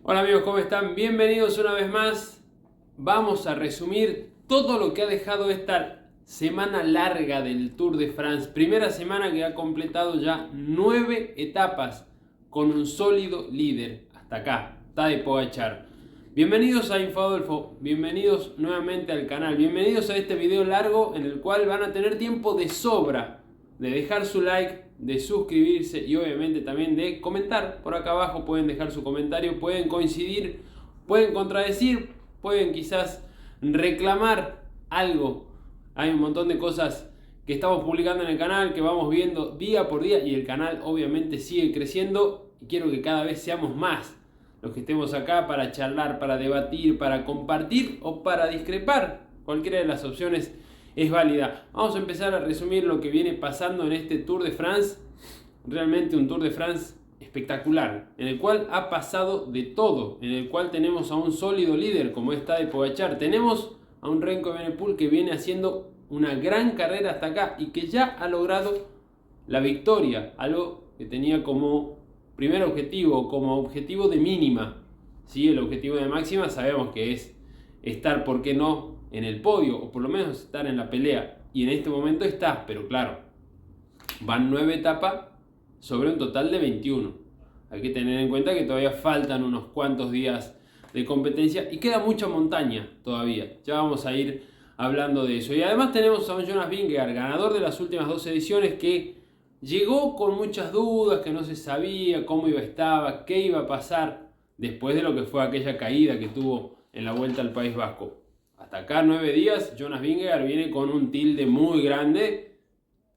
Hola amigos, ¿cómo están? Bienvenidos una vez más. Vamos a resumir todo lo que ha dejado esta semana larga del Tour de France. Primera semana que ha completado ya 9 etapas con un sólido líder. Hasta acá, Tadej Pogačar. Bienvenidos a Infodolfo, bienvenidos nuevamente al canal. Bienvenidos a este video largo en el cual van a tener tiempo de sobra de dejar su like, de suscribirse y obviamente también de comentar. Por acá abajo pueden dejar su comentario, pueden coincidir, pueden contradecir, pueden quizás reclamar algo. Hay un montón de cosas que estamos publicando en el canal, que vamos viendo día por día y el canal obviamente sigue creciendo y quiero que cada vez seamos más los que estemos acá para charlar, para debatir, para compartir o para discrepar. Cualquiera de las opciones es válida. Vamos a empezar a resumir lo que viene pasando en este Tour de France. Realmente un Tour de France espectacular, en el cual ha pasado de todo, en el cual tenemos a un sólido líder como es Tadej Pogačar, tenemos a un Remco Evenepoel que viene haciendo una gran carrera hasta acá y que ya ha logrado la victoria, algo que tenía como primer objetivo, como objetivo de mínima. ¿Sí? El objetivo de máxima sabemos que es estar, ¿por qué no?, en el podio, o por lo menos estar en la pelea, y en este momento está, pero claro, van 9 etapas sobre un total de 21. Hay que tener en cuenta que todavía faltan unos cuantos días de competencia y queda mucha montaña todavía. Ya vamos a ir hablando de eso. Y además tenemos a un Jonas Vingegaard, ganador de las últimas 2 ediciones, que llegó con muchas dudas, que no se sabía cómo qué iba a pasar después de lo que fue aquella caída que tuvo en la Vuelta al País Vasco. Hasta acá 9 días, Jonas Vingegaard viene con un tilde muy grande,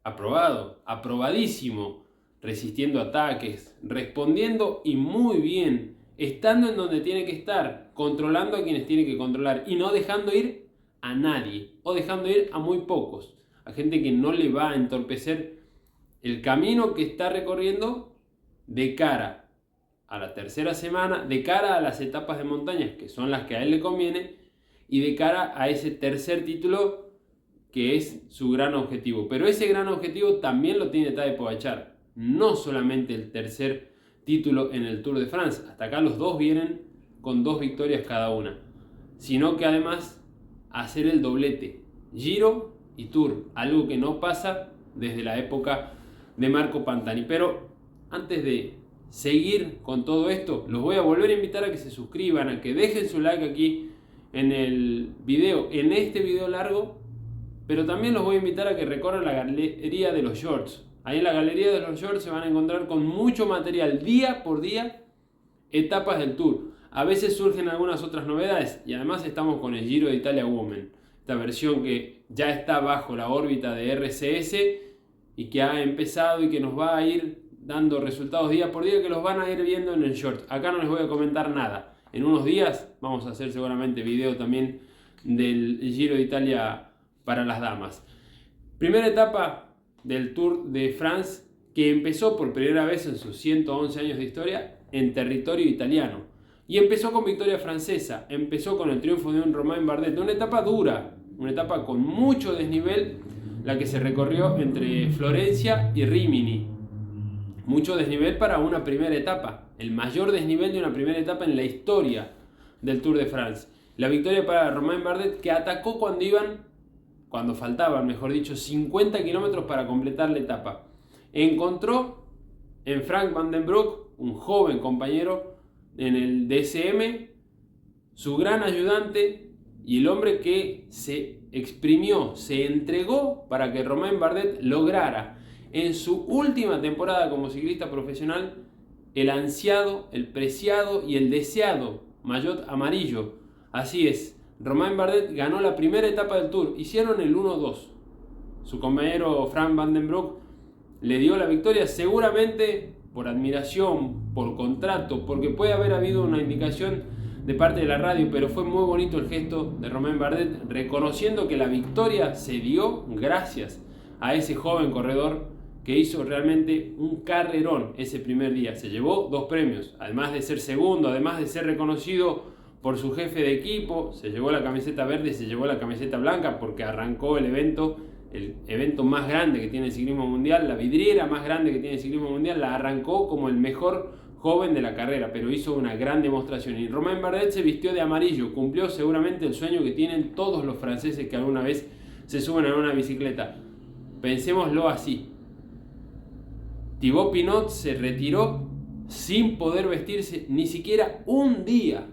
aprobado, aprobadísimo, resistiendo ataques, respondiendo y muy bien, estando en donde tiene que estar, controlando a quienes tiene que controlar y no dejando ir a nadie, o dejando ir a muy pocos, a gente que no le va a entorpecer el camino que está recorriendo de cara a la tercera semana, de cara a las etapas de montañas, que son las que a él le conviene, y de cara a ese tercer título que es su gran objetivo. Pero ese gran objetivo también lo tiene Tadej Pogačar. No solamente el tercer título en el Tour de France. Hasta acá los dos vienen con 2 victorias cada una. Sino que además hacer el doblete. Giro y Tour. Algo que no pasa desde la época de Marco Pantani. Pero antes de seguir con todo esto, los voy a volver a invitar a que se suscriban, a que dejen su like aquí en el video, en este video largo, pero también los voy a invitar a que recorran la galería de los shorts. Ahí en la galería de los shorts se van a encontrar con mucho material, día por día, etapas del Tour. A veces surgen algunas otras novedades y además estamos con el Giro de Italia Women, esta versión que ya está bajo la órbita de RCS y que ha empezado y que nos va a ir dando resultados día por día, que los van a ir viendo en el short. Acá no les voy a comentar nada. En unos días vamos a hacer seguramente video también del Giro de Italia para las damas. Primera etapa del Tour de France que empezó por primera vez en sus 111 años de historia en territorio italiano. Y empezó con victoria francesa, empezó con el triunfo de un Romain Bardet. Una etapa dura, una etapa con mucho desnivel, la que se recorrió entre Florencia y Rimini. Mucho desnivel para una primera etapa, el mayor desnivel de una primera etapa en la historia del Tour de France. La victoria para Romain Bardet, que atacó cuando faltaban, mejor dicho, 50 kilómetros para completar la etapa. Encontró en Frank Van den Broek, un joven compañero en el DSM, su gran ayudante y el hombre que se exprimió, se entregó para que Romain Bardet lograra en su última temporada como ciclista profesional el ansiado, el preciado y el deseado maillot amarillo. Así es, Romain Bardet ganó la primera etapa del Tour, hicieron el 1-2. Su compañero Frank Van den Broek le dio la victoria, seguramente por admiración, por contrato, porque puede haber habido una indicación de parte de la radio, pero fue muy bonito el gesto de Romain Bardet, reconociendo que la victoria se dio gracias a ese joven corredor que hizo realmente un carrerón ese primer día. Se llevó 2 premios, además de ser segundo, además de ser reconocido por su jefe de equipo, se llevó la camiseta verde, se llevó la camiseta blanca porque arrancó el evento más grande que tiene el ciclismo mundial, la vidriera más grande que tiene el ciclismo mundial, la arrancó como el mejor joven de la carrera, pero hizo una gran demostración. Y Romain Bardet se vistió de amarillo, cumplió seguramente el sueño que tienen todos los franceses que alguna vez se suben a una bicicleta. Pensémoslo así. Thibaut Pinot se retiró sin poder vestirse ni siquiera un día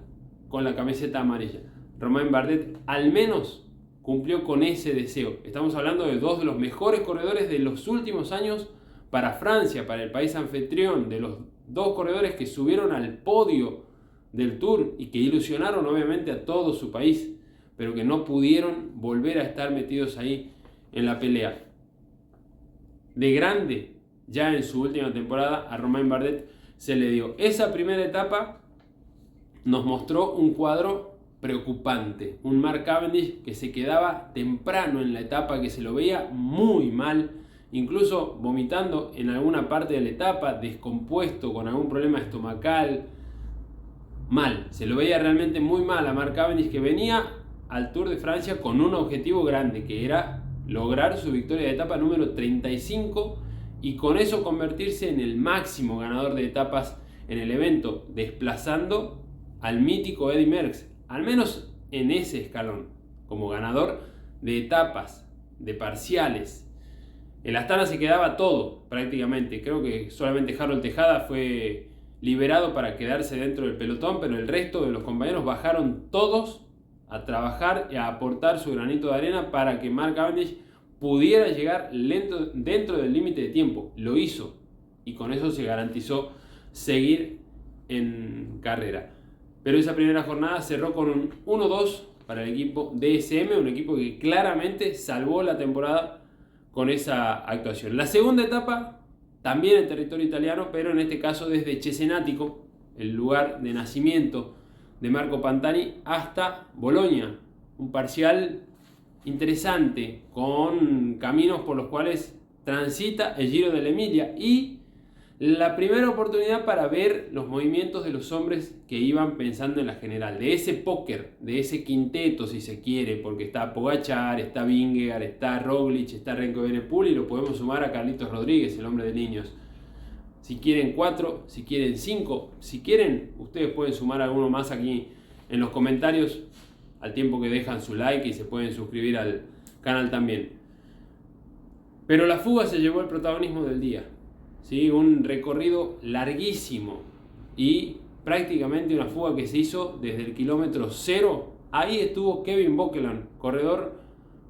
con la camiseta amarilla. Romain Bardet al menos cumplió con ese deseo. Estamos hablando de dos de los mejores corredores de los últimos años para Francia, para el país anfitrión, de los dos corredores que subieron al podio del Tour y que ilusionaron obviamente a todo su país, pero que no pudieron volver a estar metidos ahí en la pelea. De grande, ya en su última temporada, a Romain Bardet se le dio. Esa primera etapa nos mostró un cuadro preocupante. Un Mark Cavendish que se quedaba temprano en la etapa, que se lo veía muy mal, incluso vomitando en alguna parte de la etapa, descompuesto, con algún problema estomacal. Mal, se lo veía realmente muy mal a Mark Cavendish, que venía al Tour de Francia con un objetivo grande, que era lograr su victoria de etapa número 35 y con eso convertirse en el máximo ganador de etapas en el evento, desplazando al mítico Eddy Merckx, al menos en ese escalón, como ganador de etapas, de parciales. El Astana se quedaba todo prácticamente, creo que solamente Harold Tejada fue liberado para quedarse dentro del pelotón, pero el resto de los compañeros bajaron todos a trabajar y a aportar su granito de arena para que Mark Cavendish pudiera llegar dentro del límite de tiempo. Lo hizo y con eso se garantizó seguir en carrera. Pero esa primera jornada cerró con un 1-2 para el equipo DSM, un equipo que claramente salvó la temporada con esa actuación. La segunda etapa, también en territorio italiano, pero en este caso desde Cesenatico, el lugar de nacimiento de Marco Pantani, hasta Bolonia. Un parcial interesante, con caminos por los cuales transita el Giro de la Emilia y la primera oportunidad para ver los movimientos de los hombres que iban pensando en la general, de ese póker, de ese quinteto si se quiere, porque está Pogačar, está Vingegaard, está Roglic, está Remco Evenepoel y lo podemos sumar a Carlitos Rodríguez, el hombre de niños. Si quieren 4, si quieren 5, si quieren, ustedes pueden sumar alguno más aquí en los comentarios, al tiempo que dejan su like y se pueden suscribir al canal también. Pero la fuga se llevó el protagonismo del día. ¿Sí? Un recorrido larguísimo y prácticamente una fuga que se hizo desde el kilómetro 0. Ahí estuvo Kevin Bouchelain, corredor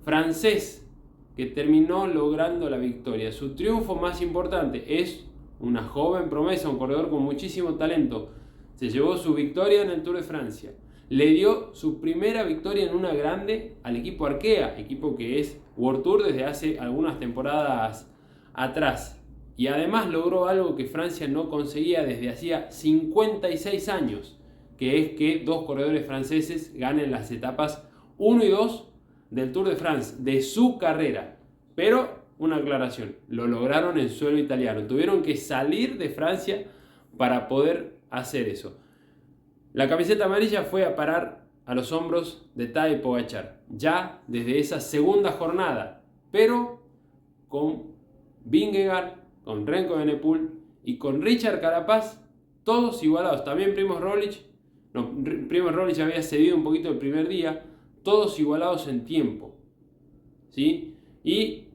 francés, que terminó logrando la victoria. Su triunfo más importante es una joven promesa, un corredor con muchísimo talento. Se llevó su victoria en el Tour de Francia. Le dio su primera victoria en una grande al equipo Arkea, equipo que es World Tour desde hace algunas temporadas atrás. Y además logró algo que Francia no conseguía desde hacía 56 años, que es que dos corredores franceses ganen las etapas 1 y 2 del Tour de France, de su carrera. Pero, una aclaración, lo lograron en suelo italiano. Tuvieron que salir de Francia para poder hacer eso. La camiseta amarilla fue a parar a los hombros de Tadej Pogačar, ya desde esa segunda jornada, pero con Vingegaard, con Remco Evenepoel y con Richard Carapaz, todos igualados. También Primož Roglič había cedido un poquito el primer día, todos igualados en tiempo, ¿sí? Y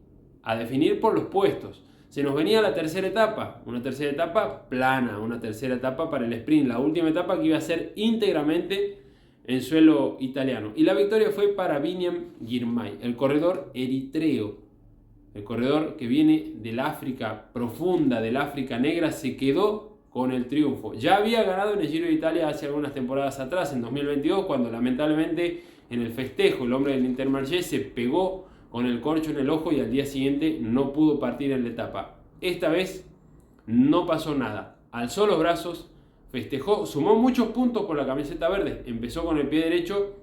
a definir por los puestos. Se nos venía la tercera etapa, una tercera etapa plana, una tercera etapa para el sprint, la última etapa que iba a ser íntegramente en suelo italiano. Y la victoria fue para Biniam Girmay, el corredor eritreo. El corredor que viene del África profunda, del África negra, se quedó con el triunfo. Ya había ganado en el Giro de Italia hace algunas temporadas atrás, en 2022, cuando lamentablemente en el festejo el hombre del Intermarché se pegó con el corcho en el ojo y al día siguiente no pudo partir en la etapa. Esta vez no pasó nada. Alzó los brazos, festejó, sumó muchos puntos por la camiseta verde. Empezó con el pie derecho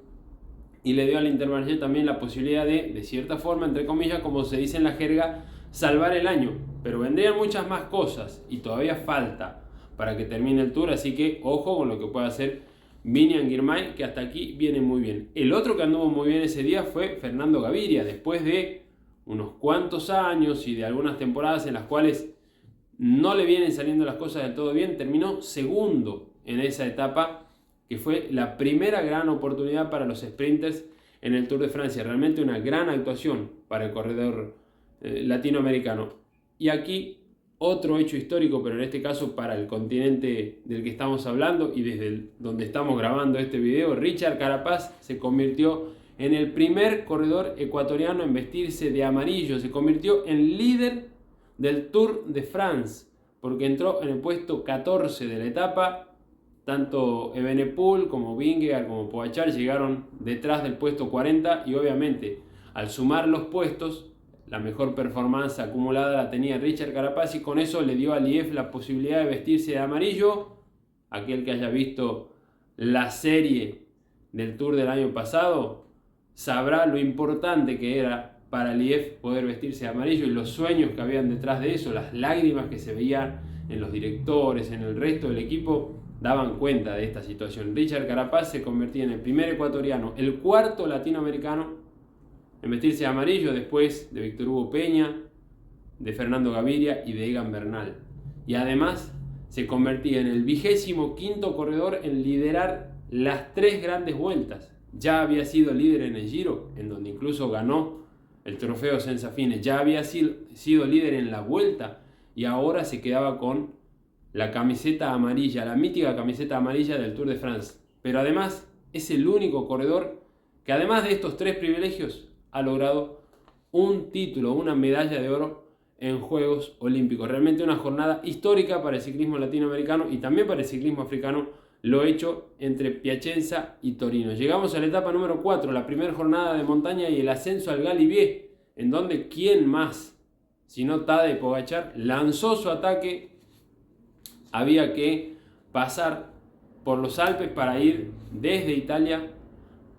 y le dio al Intermarché también la posibilidad de cierta forma, entre comillas, como se dice en la jerga, salvar el año. Pero vendrían muchas más cosas y todavía falta para que termine el Tour, así que ojo con lo que puede hacer Biniam Girmay, que hasta aquí viene muy bien. El otro que anduvo muy bien ese día fue Fernando Gaviria, después de unos cuantos años y de algunas temporadas en las cuales no le vienen saliendo las cosas del todo bien, terminó segundo en esa etapa, que fue la primera gran oportunidad para los sprinters en el Tour de Francia. Realmente una gran actuación para el corredor latinoamericano. Y aquí otro hecho histórico, pero en este caso para el continente del que estamos hablando y desde donde estamos grabando este video. Richard Carapaz se convirtió en el primer corredor ecuatoriano en vestirse de amarillo, se convirtió en líder del Tour de France, porque entró en el puesto 14 de la etapa. Tanto Evenepoel como Vingegaard como Pogačar llegaron detrás del puesto 40 y obviamente al sumar los puestos, la mejor performance acumulada la tenía Richard Carapaz y con eso le dio a Lièvre la posibilidad de vestirse de amarillo. Aquel que haya visto la serie del Tour del año pasado sabrá lo importante que era para Lièvre poder vestirse de amarillo y los sueños que habían detrás de eso, las lágrimas que se veían en los directores, en el resto del equipo, daban cuenta de esta situación. Richard Carapaz se convertía en el primer ecuatoriano, el cuarto latinoamericano en vestirse de amarillo después de Víctor Hugo Peña, de Fernando Gaviria y de Egan Bernal. Y además se convertía en el 25º corredor en liderar las 3 grandes vueltas. Ya había sido líder en el Giro, en donde incluso ganó el trofeo Senza Fine. Ya había sido líder en la Vuelta y ahora se quedaba con la camiseta amarilla, la mítica camiseta amarilla del Tour de France. Pero además es el único corredor que además de estos 3 privilegios ha logrado un título, una medalla de oro en Juegos Olímpicos. Realmente una jornada histórica para el ciclismo latinoamericano y también para el ciclismo africano, lo hecho entre Piacenza y Torino. Llegamos a la etapa número 4, la primera jornada de montaña y el ascenso al Galibier, en donde quién más, sino Tadej Pogačar, lanzó su ataque. Había que pasar por los Alpes para ir desde Italia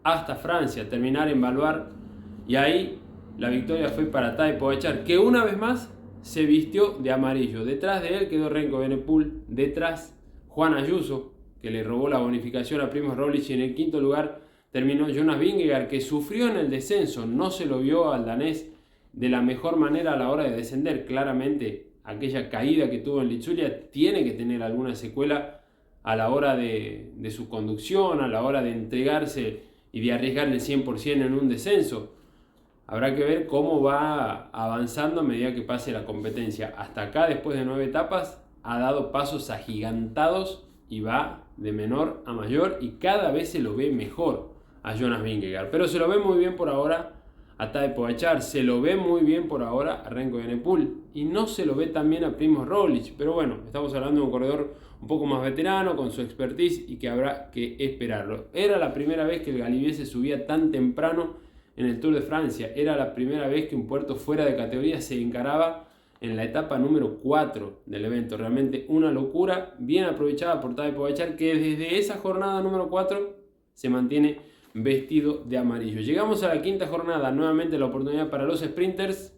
hasta Francia, terminar en Valois, y ahí la victoria fue para Tadej Pogačar, que una vez más se vistió de amarillo. Detrás de él quedó Remco Evenepoel, detrás Juan Ayuso, que le robó la bonificación a Primož Roglic, y en el 5º lugar terminó Jonas Vingegaard, que sufrió en el descenso, no se lo vio al danés de la mejor manera a la hora de descender. Claramente aquella caída que tuvo en Litzulia tiene que tener alguna secuela a la hora de su conducción, a la hora de entregarse y de arriesgar el 100% en un descenso. Habrá que ver cómo va avanzando a medida que pase la competencia. Hasta acá, después de 9 etapas, ha dado pasos agigantados y va de menor a mayor y cada vez se lo ve mejor a Jonas Vingegaard. Pero se lo ve muy bien por ahora a Tadej Pogačar, se lo ve muy bien por ahora a Remco Evenepoel y no se lo ve tan bien a Primož Roglic. Pero bueno, estamos hablando de un corredor un poco más veterano, con su expertise y que habrá que esperarlo. Era la primera vez que el Galibier se subía tan temprano en el Tour de Francia. Era la primera vez que un puerto fuera de categoría se encaraba en la etapa número 4 del evento. Realmente una locura, bien aprovechada por Tadej Pogačar, que desde esa jornada número 4 se mantiene vestido de amarillo. Llegamos a la 5ª jornada, nuevamente la oportunidad para los sprinters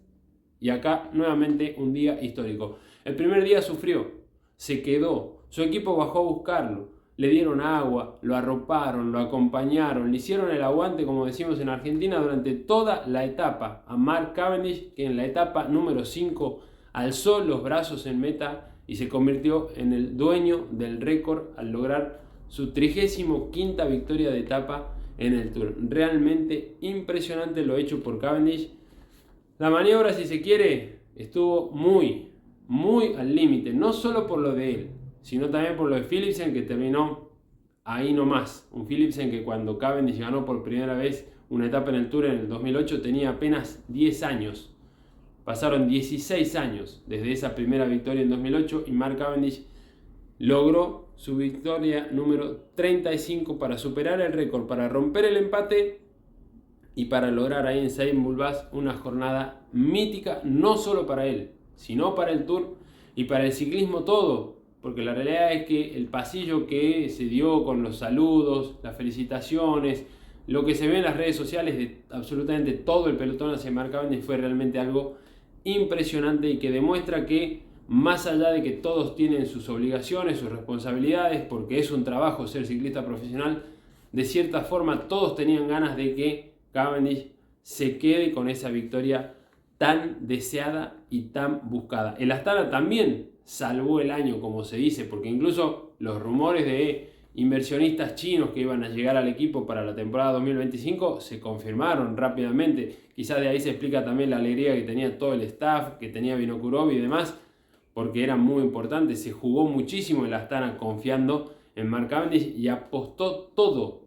y acá nuevamente un día histórico. El primer día sufrió, se quedó, su equipo bajó a buscarlo, le dieron agua, lo arroparon, lo acompañaron, le hicieron el aguante, como decimos en Argentina, durante toda la etapa. A Mark Cavendish, que en la etapa número 5 alzó los brazos en meta y se convirtió en el dueño del récord al lograr su 35ª victoria de etapa en el Tour. Realmente impresionante lo hecho por Cavendish. La maniobra, si se quiere, estuvo muy al límite, no solo por lo de él, sino también por lo de Philipsen, que terminó ahí nomás. Un Philipsen que cuando Cavendish ganó por primera vez una etapa en el Tour en el 2008 tenía apenas 10 años. Pasaron 16 años desde esa primera victoria en 2008 y Mark Cavendish logró su victoria número 35 para superar el récord, para romper el empate y para lograr ahí en Saint-Bulbas una jornada mítica, no solo para él, sino para el Tour y para el ciclismo todo. Porque la realidad es que el pasillo que se dio con los saludos, las felicitaciones, lo que se ve en las redes sociales de absolutamente todo el pelotón hacia Mark Cavendish fue realmente algo impresionante y que demuestra que más allá de que todos tienen sus obligaciones, sus responsabilidades, porque es un trabajo ser ciclista profesional, de cierta forma todos tenían ganas de que Cavendish se quede con esa victoria tan deseada y tan buscada. El Astana también salvó el año, como se dice, porque incluso los rumores de inversionistas chinos que iban a llegar al equipo para la temporada 2025 se confirmaron rápidamente. Quizás de ahí se explica también la alegría que tenía todo el staff, que tenía Vinokurov y demás, porque era muy importante. Se jugó muchísimo en la Astana confiando en Mark Cavendish y apostó todo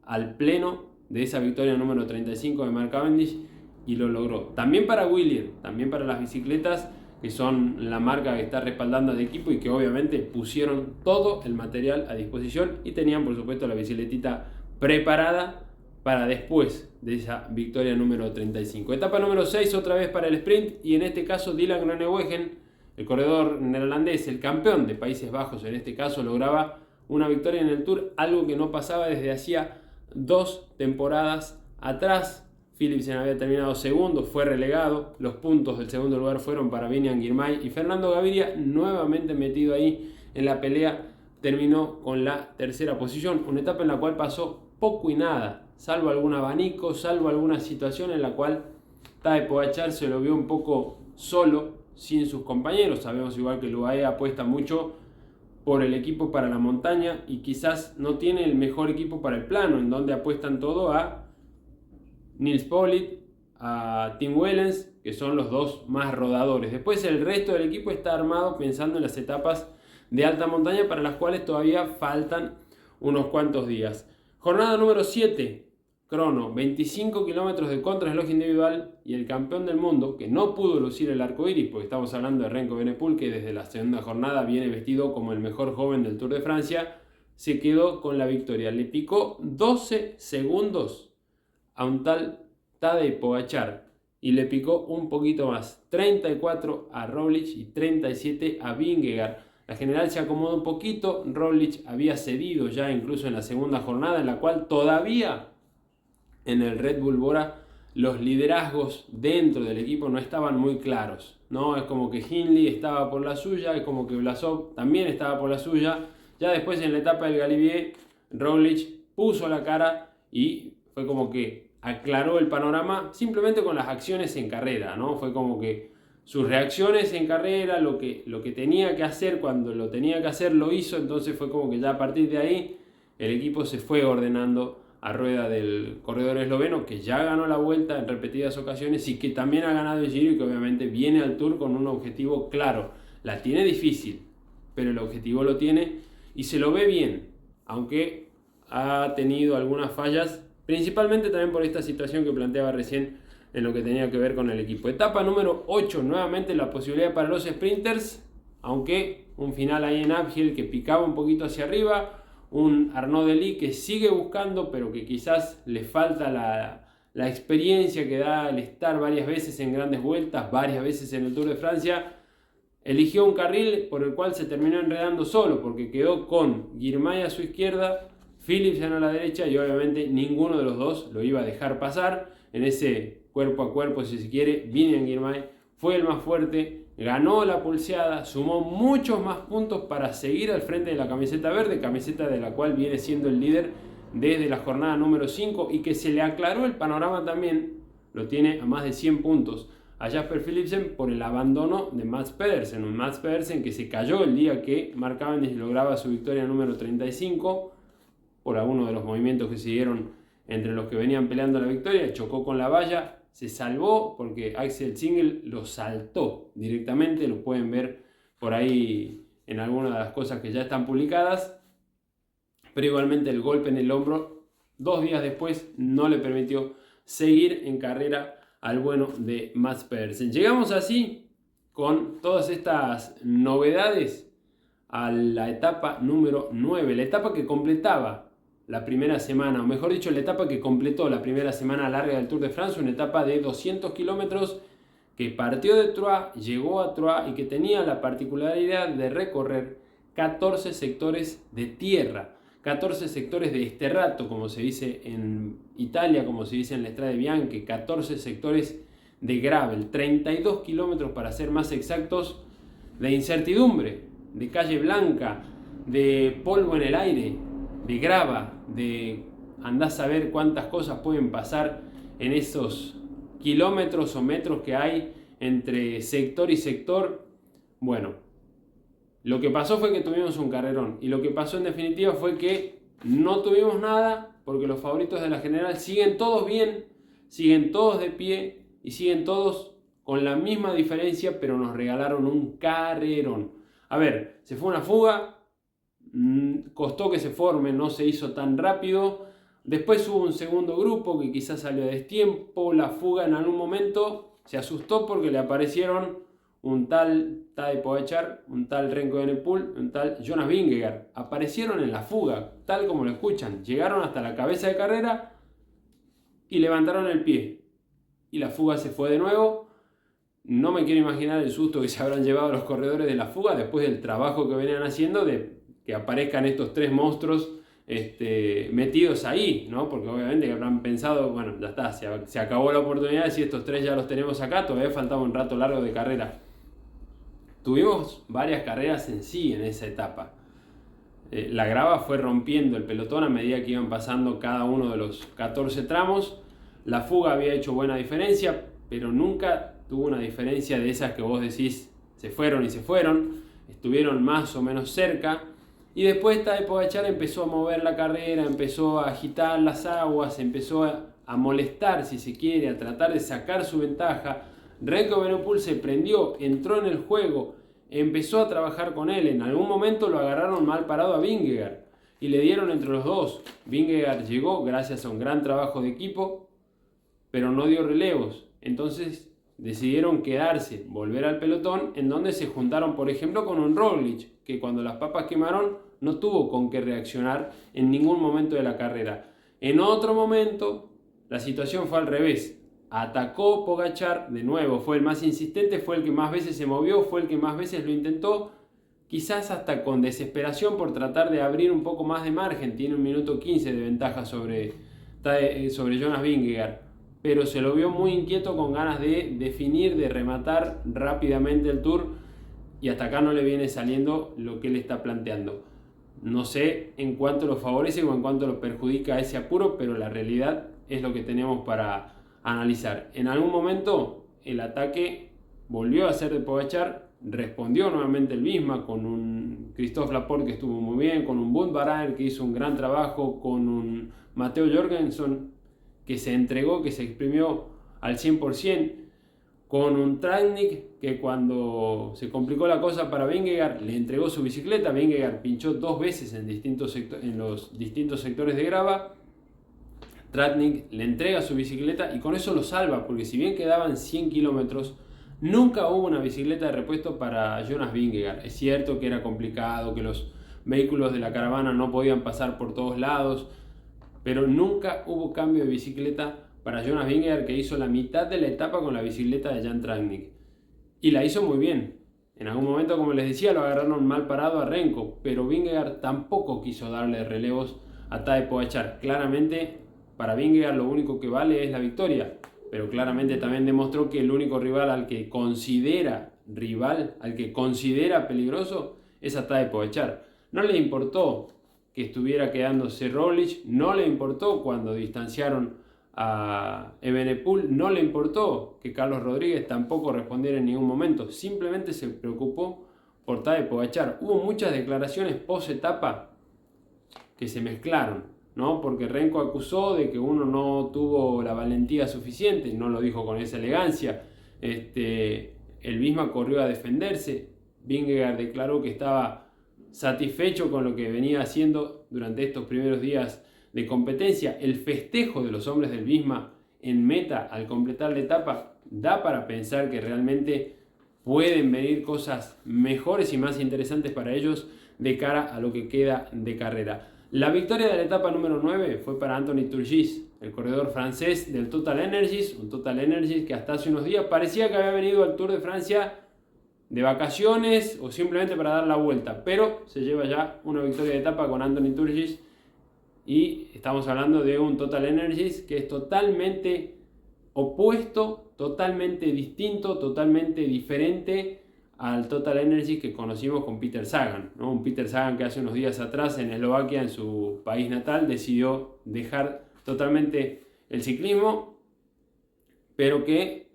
al pleno de esa victoria número 35 de Mark Cavendish y lo logró. También para Williams, también para las bicicletas, que son la marca que está respaldando al equipo y que obviamente pusieron todo el material a disposición y tenían por supuesto la bicicletita preparada para después de esa victoria número 35. Etapa número 6 otra vez para el sprint y en este caso Dylan Groenewegen, el corredor neerlandés, el campeón de Países Bajos en este caso, lograba una victoria en el Tour, algo que no pasaba desde hacía 2 temporadas atrás. Philipsen había terminado segundo, fue relegado, los puntos del segundo lugar fueron para Biniam Girmay y Fernando Gaviria, nuevamente metido ahí en la pelea, terminó con la tercera posición, una etapa en la cual pasó poco y nada, salvo algún abanico, salvo alguna situación en la cual Tadej Pogačar se lo vio un poco solo, sin sus compañeros. Sabemos igual que el UAE apuesta mucho por el equipo para la montaña y quizás no tiene el mejor equipo para el plano, en donde apuestan todo a Nils Politt, a Tim Wellens, que son los dos más rodadores. Después el resto del equipo está armado pensando en las etapas de alta montaña para las cuales todavía faltan unos cuantos días. Jornada número 7, crono, 25 kilómetros de contrarreloj individual y el campeón del mundo, que no pudo lucir el arco iris, porque estamos hablando de Remco Evenepoel, que desde la segunda jornada viene vestido como el mejor joven del Tour de Francia, se quedó con la victoria. Le picó 12 segundos a un tal Tadej Pogačar y le picó un poquito más, 34 a Roglic y 37 a Vingegaard. La general se acomodó un poquito, Roglic había cedido ya incluso en la segunda jornada, en la cual todavía en el Red Bull Bora los liderazgos dentro del equipo no estaban muy claros, ¿no? Es como que Hindley estaba por la suya, es como que Blasov también estaba por la suya. Ya después en la etapa del Galibier, Roglic puso la cara y fue como que aclaró el panorama simplemente con las acciones en carrera, ¿no? Fue como que sus reacciones en carrera, lo que tenía que hacer cuando lo tenía que hacer lo hizo, entonces fue como que ya a partir de ahí el equipo se fue ordenando a rueda del corredor esloveno, que ya ganó la Vuelta en repetidas ocasiones y que también ha ganado el Giro y que obviamente viene al Tour con un objetivo claro. La tiene difícil, pero el objetivo lo tiene y se lo ve bien, aunque ha tenido algunas fallas, principalmente también por esta situación que planteaba recién en lo que tenía que ver con el equipo. Etapa número 8, nuevamente la posibilidad para los sprinters, aunque un final ahí en uphill que picaba un poquito hacia arriba, un Arnaud Delis que sigue buscando, pero que quizás le falta la experiencia que da el estar varias veces en grandes vueltas, varias veces en el Tour de Francia. Eligió un carril por el cual se terminó enredando solo, porque quedó con Girmay a su izquierda, Philipsen a la derecha y obviamente ninguno de los dos lo iba a dejar pasar. En ese cuerpo a cuerpo, si se quiere, Biniam Girmay fue el más fuerte, ganó la pulseada, sumó muchos más puntos para seguir al frente de la camiseta verde, camiseta de la cual viene siendo el líder desde la jornada número 5 y que se le aclaró el panorama también, lo tiene a más de 100 puntos a Jasper Philipsen por el abandono de Mads Pedersen, un Mads Pedersen que se cayó el día que Mark Cavendish lograba su victoria número 35 por algunos de los movimientos que siguieron entre los que venían peleando la victoria, chocó con la valla, se salvó porque Axel Zingel lo saltó directamente, lo pueden ver por ahí en algunas de las cosas que ya están publicadas, pero igualmente el golpe en el hombro 2 días después no le permitió seguir en carrera al bueno de Mads Pedersen. Llegamos así con todas estas novedades a la etapa número 9, la etapa que completaba la primera semana, o mejor dicho, la etapa que completó la primera semana larga del Tour de Francia, una etapa de 200 kilómetros que partió de Troyes, llegó a Troyes y que tenía la particularidad de recorrer 14 sectores de tierra, 14 sectores de esterrato, como se dice en Italia, como se dice en la Strade Bianche, 14 sectores de gravel, 32 kilómetros para ser más exactos, de incertidumbre, de calle blanca, de polvo en el aire, de grava, de andás a ver cuántas cosas pueden pasar en esos kilómetros o metros que hay entre sector y sector. Bueno, Lo que pasó fue que tuvimos un carrerón. Y lo que pasó en definitiva fue que no tuvimos nada porque los favoritos de la general siguen todos bien, siguen todos de pie y siguen todos con la misma diferencia, pero nos regalaron un carrerón. A ver, se fue una fuga, costó que se forme, no se hizo tan rápido. Después hubo un segundo grupo que quizás salió a destiempo. La fuga en algún momento se asustó porque le aparecieron un tal Tadej Pogačar, un tal Remco Evenepoel, un tal Jonas Vingegaard. Aparecieron en la fuga, tal como lo escuchan. Llegaron hasta la cabeza de carrera y levantaron el pie. Y la fuga se fue de nuevo. No me quiero imaginar el susto que se habrán llevado los corredores de la fuga después del trabajo que venían haciendo de que aparezcan estos tres monstruos metidos ahí, ¿no? Porque obviamente habrán pensado, bueno, ya está, se acabó la oportunidad, si estos tres ya los tenemos acá, todavía faltaba un rato largo de carrera. Tuvimos varias carreras en sí en esa etapa. La grava fue rompiendo el pelotón a medida que iban pasando cada uno de los 14 tramos. La fuga había hecho buena diferencia, pero nunca tuvo una diferencia de esas que vos decís se fueron y se fueron. Estuvieron más o menos cerca. Y después Tadej Pogačar empezó a mover la carrera, empezó a agitar las aguas, empezó a molestar, si se quiere, a tratar de sacar su ventaja. Remco Evenepoel se prendió, entró en el juego, empezó a trabajar con él. En algún momento lo agarraron mal parado a Vingegaard y le dieron entre los dos. Vingegaard llegó gracias a un gran trabajo de equipo, pero no dio relevos. Entonces decidieron quedarse, volver al pelotón, en donde se juntaron, por ejemplo, con un Roglic, que cuando las papas quemaron no tuvo con qué reaccionar en ningún momento de la carrera. En otro momento, la situación fue al revés. Atacó Pogačar, de nuevo, fue el más insistente, fue el que más veces se movió, fue el que más veces lo intentó, quizás hasta con desesperación por tratar de abrir un poco más de margen. Tiene 1 minuto 15 de ventaja sobre Jonas Vingegaard, pero se lo vio muy inquieto, con ganas de definir, de rematar rápidamente el Tour, y hasta acá no le viene saliendo lo que él está planteando. No sé en cuánto lo favorece o en cuánto lo perjudica ese apuro, pero la realidad es lo que tenemos para analizar. En algún momento el ataque volvió a ser de Pogačar, respondió nuevamente el Visma con un Christophe Laporte que estuvo muy bien, con un Wout van Aert que hizo un gran trabajo, con un Matteo Jorgensen que se entregó, que se exprimió al 100%, con un Tratnik que cuando se complicó la cosa para Vingegaard le entregó su bicicleta. Vingegaard pinchó 2 veces en los distintos sectores de grava. Tratnik le entrega su bicicleta y con eso lo salva, porque si bien quedaban 100 kilómetros, nunca hubo una bicicleta de repuesto para Jonas Vingegaard. Es cierto que era complicado, que los vehículos de la caravana no podían pasar por todos lados, pero nunca hubo cambio de bicicleta para Jonas Vingegaard, que hizo la mitad de la etapa con la bicicleta de Jan Tratnik. Y la hizo muy bien. En algún momento, como les decía, lo agarraron mal parado a Remco, pero Vingegaard tampoco quiso darle relevos a Tadej Pogačar. Claramente, para Vingegaard lo único que vale es la victoria, pero claramente también demostró que el único rival al que considera peligroso, es a Tadej Pogačar. No le importó que estuviera quedándose Roglic, no le importó cuando distanciaron a Evenepoel, no le importó que Carlos Rodríguez tampoco respondiera en ningún momento, simplemente se preocupó por Tadej Pogačar. Hubo muchas declaraciones post etapa que se mezclaron, ¿no? Porque Remco acusó de que uno no tuvo la valentía suficiente, no lo dijo con esa elegancia. El Visma corrió a defenderse. Vingegaard declaró que estaba satisfecho con lo que venía haciendo durante estos primeros días de competencia. El festejo de los hombres del Visma en meta al completar la etapa da para pensar que realmente pueden venir cosas mejores y más interesantes para ellos de cara a lo que queda de carrera. La victoria de la etapa número 9 fue para Anthony Turgis, el corredor francés del Total Energies, un Total Energies que hasta hace unos días parecía que había venido al Tour de Francia de vacaciones o simplemente para dar la vuelta, pero se lleva ya una victoria de etapa con Anthony Turgis. Y estamos hablando de un Total Energies que es totalmente opuesto, totalmente distinto, totalmente diferente al Total Energies que conocimos con Peter Sagan, ¿no? Un Peter Sagan que hace unos días atrás en Eslovaquia, en su país natal, decidió dejar totalmente el ciclismo, pero que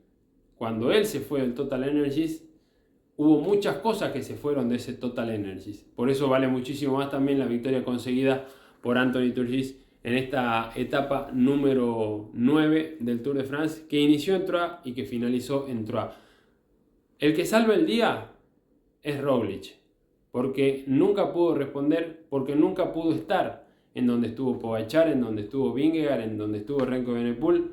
cuando él se fue del Total Energies, hubo muchas cosas que se fueron de ese Total Energies. Por eso vale muchísimo más también la victoria conseguida por Anthony Turgis en esta etapa número 9 del Tour de France, que inició en Troyes y que finalizó en Troyes. El que salva el día es Roglic, porque nunca pudo responder, porque nunca pudo estar en donde estuvo Pogačar, en donde estuvo Vingegaard, en donde estuvo Remco Evenepoel,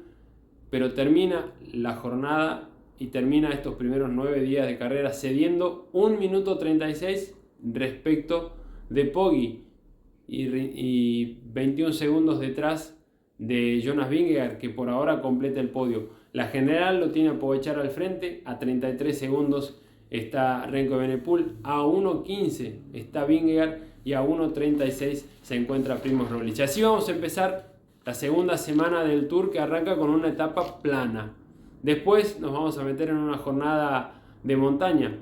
pero termina la jornada y termina estos primeros 9 días de carrera cediendo 1 minuto 36 respecto de Poggi y 21 segundos detrás de Jonas Vingegaard, que por ahora completa el podio. La general lo tiene a Pogačar al frente, a 33 segundos está Remco Evenepoel, a 1.15 está Vingegaard y a 1.36 se encuentra Primož Roglic. Así vamos a empezar la segunda semana del Tour, que arranca con una etapa plana. Después nos vamos a meter en una jornada de montaña,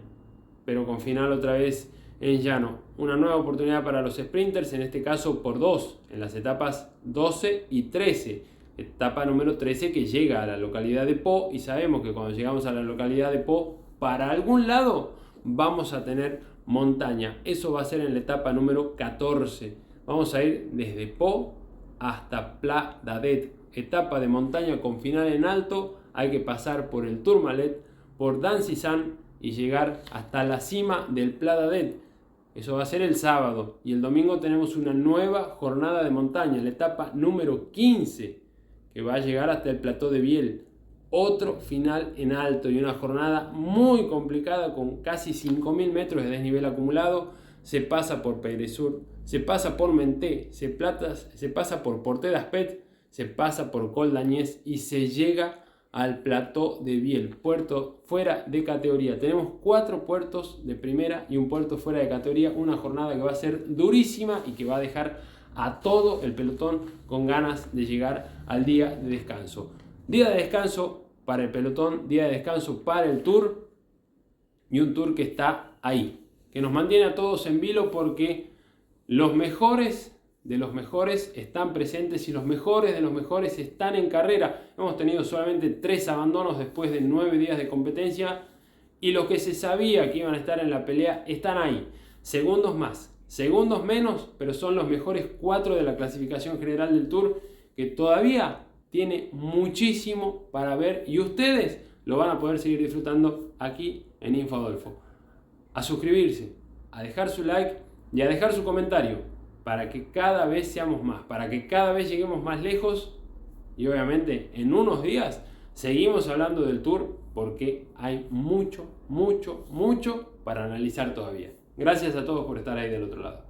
pero con final otra vez en llano. Una nueva oportunidad para los sprinters, en este caso por 2, en las etapas 12 y 13. Etapa número 13 que llega a la localidad de Pau, y sabemos que cuando llegamos a la localidad de Pau, para algún lado vamos a tener montaña. Eso va a ser en la etapa número 14. Vamos a ir desde Pau hasta Pla d'Adet. Etapa de montaña con final en alto. Hay que pasar por el Tourmalet, por Dansizan y llegar hasta la cima del Pla d'Adet. Eso va a ser el sábado. Y el domingo tenemos una nueva jornada de montaña, la etapa número 15, que va a llegar hasta el Plateau de Biel. Otro final en alto y una jornada muy complicada con casi 5.000 metros de desnivel acumulado. Se pasa por Peresur, se pasa por Menté, se pasa por Portet d'Aspet, se pasa por Col d'Agnès y se llega al Plateau de Biel, puerto fuera de categoría. Tenemos 4 puertos de primera y un puerto fuera de categoría. Una jornada que va a ser durísima y que va a dejar a todo el pelotón con ganas de llegar al día de descanso. Día de descanso para el pelotón, día de descanso para el Tour, y un Tour que está ahí, que nos mantiene a todos en vilo, porque los mejores de los mejores están presentes y los mejores de los mejores están en carrera. Hemos tenido solamente 3 abandonos después de 9 días de competencia, y los que se sabía que iban a estar en la pelea están ahí. Segundos más, segundos menos, pero son los mejores 4 de la clasificación general del Tour, que todavía tiene muchísimo para ver, y ustedes lo van a poder seguir disfrutando aquí en Infodolfo. A suscribirse, a dejar su like y a dejar su comentario, para que cada vez seamos más, para que cada vez lleguemos más lejos, y obviamente en unos días seguimos hablando del Tour, porque hay mucho para analizar todavía. Gracias a todos por estar ahí del otro lado.